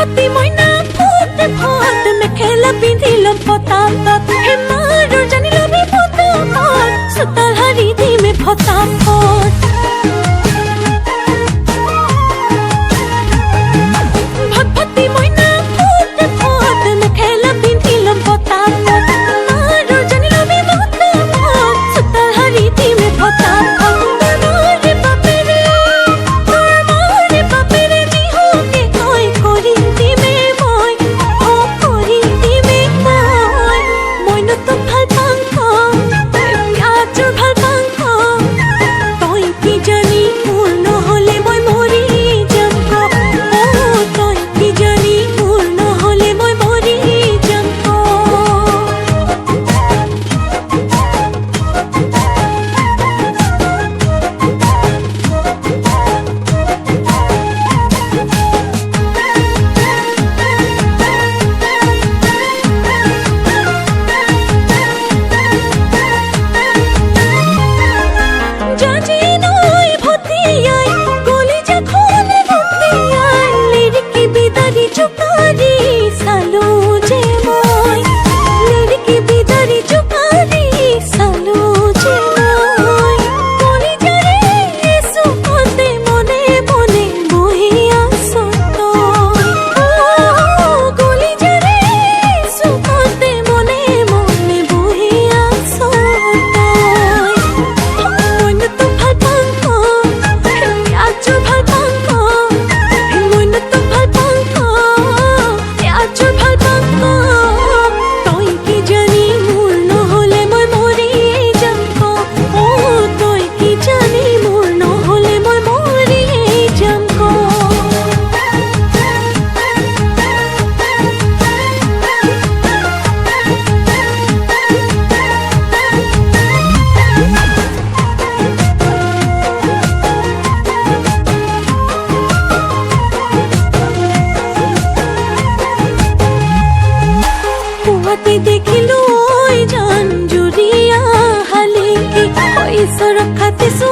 ভাতি মইনা foot foot মেখেলা পিন্ধিলম পতাপত হে মাৰো জানিলবি পতাপত সুতাল হাৰি দিমে ফটাফট ভাতি মইনা ফুট ফুট মেখেলা পিন্ধিলম পতাপত মাৰো জানিলবি পতাপত সুতাল হাৰি দিমে ফটাফট দেখিলো ওই জান জুৰিয়া হালিকি ওই সৰকাতে সো